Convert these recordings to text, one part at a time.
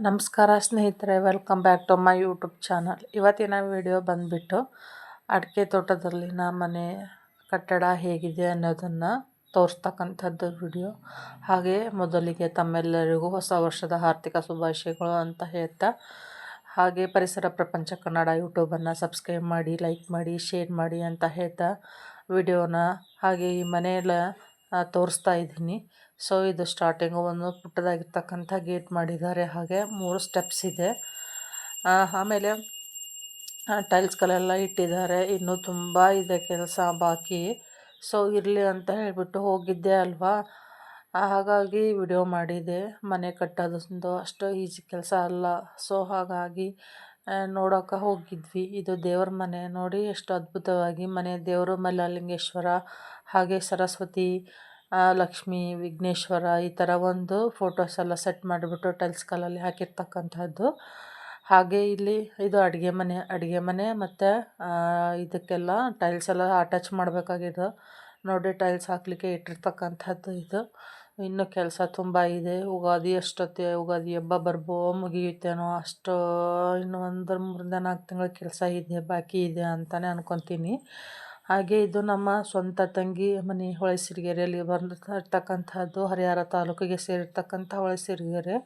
ನಮಸ್ಕಾರ ಸ್ನೇಹಿತರೆ, welcome back to my YouTube channel. ಇವತ್ತಿನ ವಿಡಿಯೋ ಬಂದುಬಿಟ್ಟು ಅಡಿಕೆ ತೋಟದಲ್ಲಿನ ಮನೆ ಕಟ್ಟಡ ಹೇಗಿದೆ ಅನ್ನೋದನ್ನು ತೋರಿಸ್ತಕ್ಕಂಥದ್ದು ವಿಡಿಯೋ. ಹಾಗೆ ಮೊದಲಿಗೆ ತಮ್ಮೆಲ್ಲರಿಗೂ ಹೊಸ ವರ್ಷದ ಆರ್ಥಿಕ ಶುಭಾಶಯಗಳು ಅಂತ ಹೇಳ್ತಾ, ಹಾಗೆ ಪರಿಸರ ಪ್ರಪಂಚ ಕನ್ನಡ ಯೂಟ್ಯೂಬನ್ನು ಸಬ್ಸ್ಕ್ರೈಬ್ ಮಾಡಿ, ಲೈಕ್ ಮಾಡಿ, ಶೇರ್ ಮಾಡಿ ಅಂತ ಹೇಳ್ತಾ ವಿಡಿಯೋನ ಹಾಗೆ ಈ ಮನೆಯೆಲ್ಲ ತೋರಿಸ್ತಾ ಇದ್ದೀನಿ. ಸೊ ಇದು ಸ್ಟಾರ್ಟಿಂಗು ಒಂದು ಪುಟ್ಟದಾಗಿರ್ತಕ್ಕಂಥ ಗೇಟ್ ಮಾಡಿದ್ದಾರೆ, ಹಾಗೆ 3 ಸ್ಟೆಪ್ಸ್ ಇದೆ. ಆಮೇಲೆ ಟೈಲ್ಸ್ಗಳೆಲ್ಲ ಇಟ್ಟಿದ್ದಾರೆ. ಇನ್ನೂ ತುಂಬ ಇದೆ ಕೆಲಸ ಬಾಕಿ. ಸೊ ಇರಲಿ ಅಂತ ಹೇಳಿಬಿಟ್ಟು ಹೋಗಿದ್ದೆ ಅಲ್ವಾ, ಹಾಗಾಗಿ ವಿಡಿಯೋ ಮಾಡಿದೆ. ಮನೆ ಕಟ್ಟೋದು ಅಷ್ಟು ಈಸಿ ಕೆಲಸ ಅಲ್ಲ. ಸೊ ಹಾಗಾಗಿ ನೋಡೋಕೆ ಹೋಗಿದ್ವಿ. ಇದು ದೇವ್ರ ಮನೆ ನೋಡಿ, ಎಷ್ಟು ಅದ್ಭುತವಾಗಿ ಮನೆ. ದೇವರು ಮಲ್ಲಲಿಂಗೇಶ್ವರ, ಹಾಗೆ ಸರಸ್ವತಿ, ಲಕ್ಷ್ಮೀ, ವಿಘ್ನೇಶ್ವರ ಈ ಥರ ಒಂದು ಫೋಟೋಸ್ ಎಲ್ಲ ಸೆಟ್ ಮಾಡಿಬಿಟ್ಟು ಟೈಲ್ಸ್ಗಳಲ್ಲಿ ಹಾಕಿರ್ತಕ್ಕಂಥದ್ದು. ಹಾಗೆ ಇಲ್ಲಿ ಇದು ಅಡುಗೆ ಮನೆ ಮತ್ತು ಇದಕ್ಕೆಲ್ಲ ಟೈಲ್ಸ್ ಎಲ್ಲ ಅಟ್ಯಾಚ್ ಮಾಡಬೇಕಾಗಿದ್ದು ನೋಡಿ, ಟೈಲ್ಸ್ ಹಾಕಲಿಕ್ಕೆ ಇಟ್ಟಿರ್ತಕ್ಕಂಥದ್ದು ಇದು. ಇನ್ನೂ ಕೆಲಸ ತುಂಬ ಇದೆ. ಉಗಾದಿ ಹಬ್ಬ ಮುಗಿಯುತ್ತೇನೋ, ಅಷ್ಟು ಇನ್ನು 3-4 ತಿಂಗಳ ಕೆಲಸ ಇದೆ, ಬಾಕಿ ಇದೆ ಅಂತಲೇ ಅನ್ಕೊತೀನಿ. ಹಾಗೆ ಇದು ನಮ್ಮ ಸ್ವಂತ ತಂಗಿ ಮನೆ, ಹೊಳೆಸಿರಿಗೆರೆಯಲ್ಲಿ ಇರ್ತಕ್ಕಂಥದ್ದು. ಹರಿಹರ ತಾಲೂಕಿಗೆ ಸೇರಿರ್ತಕ್ಕಂಥ ಹೊಳೆಸಿರಿಗೆರೆ.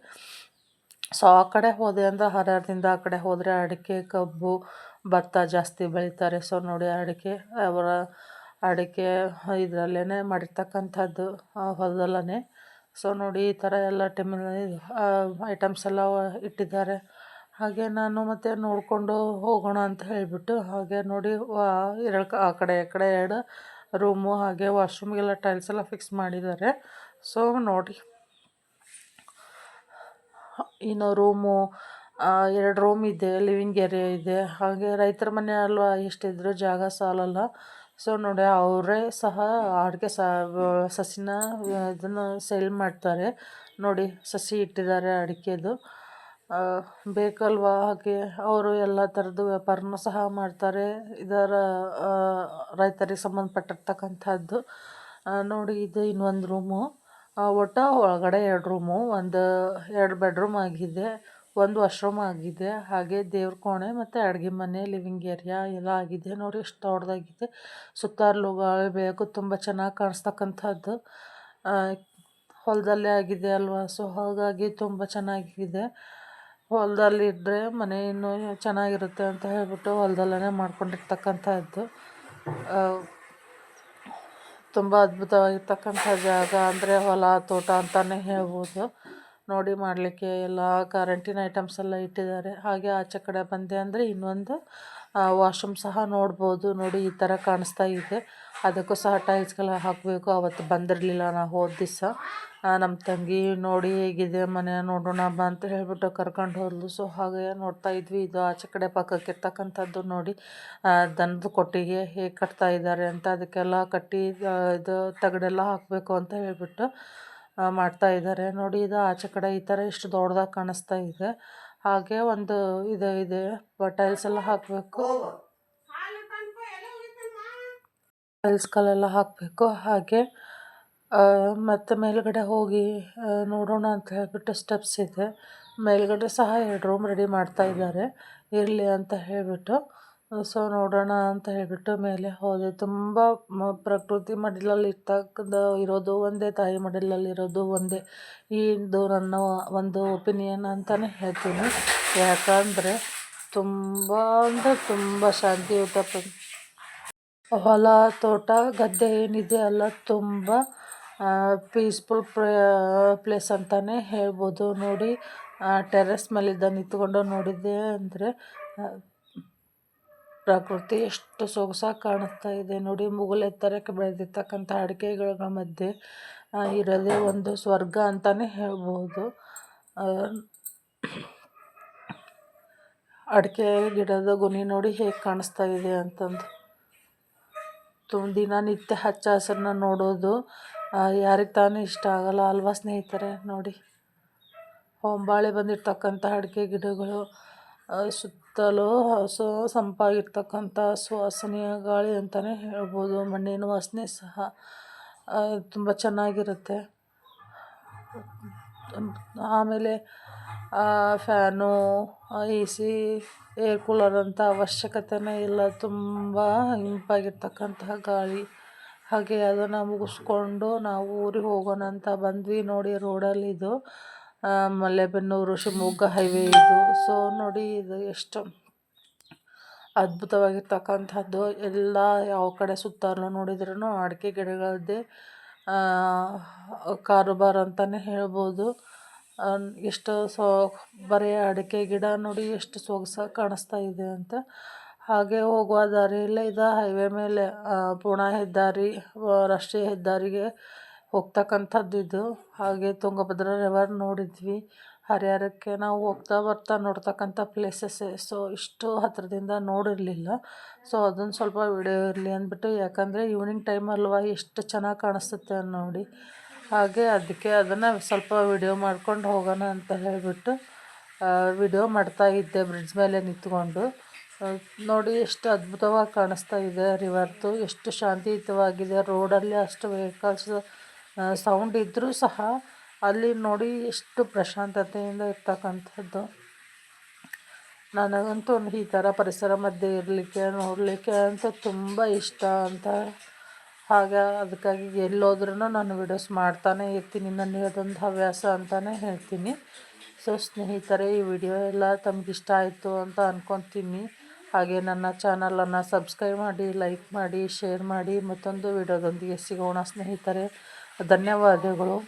ಸೊ ಆ ಕಡೆ ಹೋದೆ ಅಂದರೆ, ಹರಿಹರದಿಂದ ಆ ಕಡೆ ಹೋದರೆ ಅಡಿಕೆ, ಕಬ್ಬು, ಭತ್ತ ಜಾಸ್ತಿ ಬೆಳೀತಾರೆ. ಸೊ ನೋಡಿ, ಅಡಿಕೆ ಇದರಲ್ಲೇ ಮಾಡಿರ್ತಕ್ಕಂಥದ್ದು, ಹೊಲದಲ್ಲೇ. ಸೊ ನೋಡಿ, ಈ ಥರ ಎಲ್ಲ ಟೈಮಲ್ಲಿ ಐಟಮ್ಸ್ ಎಲ್ಲ ಇಟ್ಟಿದ್ದಾರೆ. ಹಾಗೆ ನಾನು ಮತ್ತೆ ನೋಡಿಕೊಂಡು ಹೋಗೋಣ ಅಂತ ಹೇಳಿಬಿಟ್ಟು, ಹಾಗೆ ನೋಡಿ ಆ ಕಡೆ 2 ರೂಮು, ಹಾಗೆ ವಾಶ್ರೂಮ್ಗೆಲ್ಲ ಟೈಲ್ಸ್ ಎಲ್ಲ ಫಿಕ್ಸ್ ಮಾಡಿದ್ದಾರೆ. ಸೊ ನೋಡಿ, ಇನ್ನು ರೂಮು 2 ರೂಮ್ ಇದೆ, ಲಿವಿಂಗ್ ಏರಿಯಾ ಇದೆ. ಹಾಗೆ ರೈತರ ಮನೆ ಅಲ್ವಾ, ಎಷ್ಟಿದ್ರೂ ಜಾಗ ಸಾಲಲ್ಲ. ಸೊ ನೋಡಿ, ಅವರೇ ಸಹ ಅಡಿಕೆ ಸಸಿನ ಇದನ್ನು ಸೇಲ್ ಮಾಡ್ತಾರೆ. ನೋಡಿ, ಸಸಿ ಇಟ್ಟಿದ್ದಾರೆ ಅಡಿಕೆದು, ಬೇಕಲ್ವಾ. ಹಾಗೆ ಅವರು ಎಲ್ಲ ಥರದ್ದು ವ್ಯಾಪಾರನೂ ಸಹ ಮಾಡ್ತಾರೆ. ಇದರ ರೈತರಿಗೆ ಸಂಬಂಧಪಟ್ಟಿರ್ತಕ್ಕಂಥದ್ದು. ನೋಡಿ, ಇದು ಇನ್ನೊಂದು ರೂಮು. ಒಟ್ಟು ಒಳಗಡೆ 2 ರೂಮು, 2 ಬೆಡ್ರೂಮ್ ಆಗಿದೆ, 1 ವಾಶ್ರೂಮ್ ಆಗಿದೆ. ಹಾಗೆ ದೇವ್ರ ಕೋಣೆ ಮತ್ತು ಅಡುಗೆ ಮನೆ, ಲಿವಿಂಗ್ ಏರಿಯಾ ಎಲ್ಲ ಆಗಿದೆ. ನೋಡಿ ಎಷ್ಟು ದೊಡ್ಡದಾಗಿದೆ. ಸುತ್ತಲೂ ಗಾಳಿ ಬೆಳಕು ತುಂಬ ಚೆನ್ನಾಗಿ ಕಾಣಿಸ್ತಕ್ಕಂಥದ್ದು. ಹೊಲದಲ್ಲೇ ಆಗಿದೆ ಅಲ್ವಾ, ಸೊ ಹಾಗಾಗಿ ತುಂಬ ಚೆನ್ನಾಗಿದೆ. ಹೊಲದಲ್ಲಿದ್ದರೆ ಮನೆ ಇನ್ನೂ ಚೆನ್ನಾಗಿರುತ್ತೆ ಅಂತ ಹೇಳ್ಬಿಟ್ಟು ಹೊಲದಲ್ಲೇ ಮಾಡ್ಕೊಂಡಿರ್ತಕ್ಕಂಥದ್ದು. ತುಂಬ ಅದ್ಭುತವಾಗಿರ್ತಕ್ಕಂಥ ಜಾಗ ಅಂದರೆ ಹೊಲ ತೋಟ ಅಂತಲೇ ಹೇಳ್ಬೋದು. ನೋಡಿ, ಮಾಡಲಿಕ್ಕೆ ಎಲ್ಲ ಕರೆಂಟಿನ ಐಟಮ್ಸ್ ಎಲ್ಲ ಇಟ್ಟಿದ್ದಾರೆ. ಹಾಗೆ ಆಚೆ ಕಡೆ ಬಂದೆ ಅಂದರೆ ಇನ್ನೊಂದು ವಾಶ್ರೂಮ್ ಸಹ ನೋಡ್ಬೋದು. ನೋಡಿ, ಈ ಥರ ಕಾಣಿಸ್ತಾ ಇದೆ. ಅದಕ್ಕೂ ಸಹ ಟೈಲ್ಸ್ಗೆಲ್ಲ ಹಾಕಬೇಕು. ಅವತ್ತು ಬಂದಿರಲಿಲ್ಲ, ನಾವು ಹೋದ ದಿವಸ. ನಮ್ಮ ತಂಗಿ ನೋಡಿ ಹೇಗಿದೆ ಮನೆ, ನೋಡೋಣ ಬಾ ಅಂತ ಹೇಳ್ಬಿಟ್ಟು ಕರ್ಕೊಂಡು ಹೋದ್ಲು. ಸೊ ಹಾಗೆ ನೋಡ್ತಾ ಇದ್ವಿ. ಇದು ಆಚೆ ಕಡೆ ಪಕ್ಕಕ್ಕೆ ಇರ್ತಕ್ಕಂಥದ್ದು. ನೋಡಿ, ದನದ ಕೊಟ್ಟಿಗೆ ಹೇಗೆ ಕಟ್ತಾ ಇದ್ದಾರೆ ಅಂತ, ಅದಕ್ಕೆಲ್ಲ ಕಟ್ಟಿ ಇದು ತಗಡೆಲ್ಲ ಹಾಕಬೇಕು ಅಂತ ಹೇಳ್ಬಿಟ್ಟು ಮಾಡ್ತಾ ಇದ್ದಾರೆ. ನೋಡಿ, ಇದು ಆಚೆ ಕಡೆ ಈ ಥರ ಇಷ್ಟು ದೊಡ್ಡದಾಗಿ ಕಾಣಿಸ್ತಾ ಇದೆ. ಹಾಗೆ ಒಂದು ಇದೆ ಟೈಲ್ಸ್ ಎಲ್ಲ ಹಾಕಬೇಕು, ಟೈಲ್ಸ್ಗಳೆಲ್ಲ ಹಾಕಬೇಕು. ಹಾಗೆ ಮತ್ತು ಮೇಲ್ಗಡೆ ಹೋಗಿ ನೋಡೋಣ ಅಂತ ಹೇಳ್ಬಿಟ್ಟು ಸ್ಟೆಪ್ಸ್ ಇದೆ. ಮೇಲ್ಗಡೆ ಸಹ 2 ರೂಮ್ ರೆಡಿ ಮಾಡ್ತಾ ಇದ್ದಾರೆ, ಇರಲಿ ಅಂತ ಹೇಳಿಬಿಟ್ಟು. ಸೊ ನೋಡೋಣ ಅಂತ ಹೇಳಿಬಿಟ್ಟು ಮೇಲೆ ಹೋದೆ. ತುಂಬ ಪ್ರಕೃತಿ ಮಡಿಲಲ್ಲಿ ಇರೋದು ಒಂದೇ, ತಾಯಿ ಮಡಿಲಲ್ಲಿರೋದು ಒಂದೇ. ಇದು ನನ್ನ ಒಂದು ಒಪಿನಿಯನ್ ಅಂತಲೇ ಹೇಳ್ತೀನಿ. ಯಾಕಂದರೆ ತುಂಬ ಅಂದರೆ ತುಂಬ ಶಾಂತಿಯುತ ಹೊಲ, ತೋಟ, ಗದ್ದೆ ಏನಿದೆ ಅಲ್ಲ, ತುಂಬ ಪೀಸ್ಫುಲ್ ಪ್ಲೇಸ್ ಅಂತಲೇ ಹೇಳ್ಬೋದು. ನೋಡಿ, ಟೆರೆಸ್ ಮೇಲಿದ್ದ ನಿಂತ್ಕೊಂಡು ನೋಡಿದ್ದೆ ಅಂದರೆ ಪ್ರಕೃತಿ ಎಷ್ಟು ಸೊಗಸಾಗಿ ಕಾಣಿಸ್ತಾ ಇದೆ. ನೋಡಿ, ಮುಗುಲೆತ್ತರಕ್ಕೆ ಬೆಳೆದಿರ್ತಕ್ಕಂಥ ಅಡಿಕೆಗಳ ಮಧ್ಯೆ ಇರೋದೇ ಒಂದು ಸ್ವರ್ಗ ಅಂತಲೇ ಹೇಳ್ಬೋದು. ಅಡಿಕೆ ಗಿಡದ ಗೊನೆ ನೋಡಿ ಹೇಗೆ ಕಾಣಿಸ್ತಾ ಇದೆ ಅಂತಂದು. ದಿನನಿತ್ಯ ಹಚ್ಚ ಹಸಿರನ್ನ ನೋಡೋದು ಯಾರಿಗೆ ತಾನೇ ಇಷ್ಟ ಆಗಲ್ಲ ಅಲ್ವಾ ಸ್ನೇಹಿತರೆ. ನೋಡಿ, ಹೊಂಬಾಳೆ ಬಂದಿರ್ತಕ್ಕಂಥ ಅಡಿಕೆ ಗಿಡಗಳು, ಸುತ್ತಲೂ ಸಂಪಾಗಿರ್ತಕ್ಕಂಥ ಸುವಾಸನೆಯ ಗಾಳಿ ಅಂತಲೇ ಹೇಳ್ಬೋದು. ಮಣ್ಣಿನ ವಾಸನೆ ಸಹ ತುಂಬ ಚೆನ್ನಾಗಿರುತ್ತೆ. ಆಮೇಲೆ fan A C air cooler ಅಂತ ಅವಶ್ಯಕತೆನೇ ಇಲ್ಲ. ತುಂಬ ಇಂಪಾಗಿರ್ತಕ್ಕಂತಹ ಗಾಳಿ. ಹಾಗೆ ಅದನ್ನು ಮುಗಿಸ್ಕೊಂಡು ನಾವು ಊರಿಗೆ ಹೋಗೋಣ ಅಂತ ಬಂದ್ವಿ. ನೋಡಿ ರೋಡಲ್ಲಿದು ಮಲೆಬೆನ್ನೂರು ಶಿವಮೊಗ್ಗ ಹೈವೇ ಇದು. ಸೊ ನೋಡಿ ಇದು ಎಷ್ಟು ಅದ್ಭುತವಾಗಿರ್ತಕ್ಕಂಥದ್ದು. ಎಲ್ಲ ಯಾವ ಕಡೆ ಸುತ್ತಾರಲು ನೋಡಿದ್ರೂ ಅಡಿಕೆ ಗಿಡಗಳದ್ದೇ ಕಾರುಬಾರ್ ಅಂತಲೇ ಹೇಳ್ಬೋದು. ಎಷ್ಟು ಬರೀ ಅಡಿಕೆ ಗಿಡ ನೋಡಿ ಎಷ್ಟು ಸೊಗಸಾಗಿ ಕಾಣಿಸ್ತಾ ಇದೆ ಅಂತ. ಹಾಗೆ ಹೋಗುವ ದಾರಿಯಲ್ಲೇ ಇದು ಹೈವೇ ಮೇಲೆ ಪೂರ್ಣ ಹೆದ್ದಾರಿ, ರಾಷ್ಟ್ರೀಯ ಹೆದ್ದಾರಿಗೆ ಹೋಗ್ತಕ್ಕಂಥದ್ದು ಇದು. ಹಾಗೆ ತುಂಗಭದ್ರಾ ರಿವರ್ ನೋಡಿದ್ವಿ. ಹರಿಹರಕ್ಕೆ ನಾವು ಹೋಗ್ತಾ ಬರ್ತಾ ನೋಡ್ತಕ್ಕಂಥ ಪ್ಲೇಸಸ್ಸೇ. ಸೊ ಇಷ್ಟು ಹತ್ತಿರದಿಂದ ನೋಡಿರಲಿಲ್ಲ. ಸೊ ಅದನ್ನು ಸ್ವಲ್ಪ ವಿಡಿಯೋ ಇರಲಿ ಅಂದ್ಬಿಟ್ಟು, ಯಾಕಂದರೆ ಈವ್ನಿಂಗ್ ಟೈಮ್ ಅಲ್ವಾ ಎಷ್ಟು ಚೆನ್ನಾಗಿ ಕಾಣಿಸುತ್ತೆ ನೋಡಿ. ಹಾಗೆ ಅದಕ್ಕೆ ಅದನ್ನು ಸ್ವಲ್ಪ ವಿಡಿಯೋ ಮಾಡ್ಕೊಂಡು ಹೋಗೋಣ ಅಂತ ಹೇಳಿಬಿಟ್ಟು ವಿಡಿಯೋ ಮಾಡ್ತಾಯಿದ್ದೆ ಬ್ರಿಡ್ಜ್ ಮೇಲೆ ನಿಂತ್ಕೊಂಡು. ನೋಡಿ ಎಷ್ಟು ಅದ್ಭುತವಾಗಿ ಕಾಣಿಸ್ತಾ ಇದೆ ರಿವರ್ದು. ಎಷ್ಟು ಶಾಂತಿಯುತವಾಗಿದೆ. ರೋಡಲ್ಲಿ ಅಷ್ಟು ವೆಹಿಕಲ್ಸ್ ಸೌಂಡ್ ಇದ್ದರೂ ಸಹ ಅಲ್ಲಿ ನೋಡಿ ಎಷ್ಟು ಪ್ರಶಾಂತತೆಯಿಂದ ಇರ್ತಕ್ಕಂಥದ್ದು. ನನಗಂತೂ ಈ ಥರ ಪರಿಸರ ಮಧ್ಯೆ ಇರಲಿಕ್ಕೆ ನೋಡಲಿಕ್ಕೆ ಅಂತ ತುಂಬ ಇಷ್ಟ ಅಂತ. ಹಾಗೆ ಅದಕ್ಕಾಗಿ ಎಲ್ಲೋದ್ರೂ ನಾನು ವಿಡಿಯೋಸ್ ಮಾಡ್ತಾನೇ ಇರ್ತೀನಿ. ನನಗೆ ಅದೊಂದು ಹವ್ಯಾಸ ಅಂತಲೇ ಹೇಳ್ತೀನಿ. ಸೊ ಸ್ನೇಹಿತರೆ, ಈ ವಿಡಿಯೋ ಎಲ್ಲ ತಮಗಿಷ್ಟ ಆಯಿತು ಅಂತ ಅಂದ್ಕೊತೀನಿ. ಹಾಗೆ ನನ್ನ ಚಾನಲನ್ನು ಸಬ್ಸ್ಕ್ರೈಬ್ ಮಾಡಿ, ಲೈಕ್ ಮಾಡಿ, ಶೇರ್ ಮಾಡಿ. ಮತ್ತೊಂದು ವಿಡಿಯೋದೊಂದಿಗೆ ಸಿಗೋಣ ಸ್ನೇಹಿತರೆ. ಧನ್ಯವಾದಗಳು.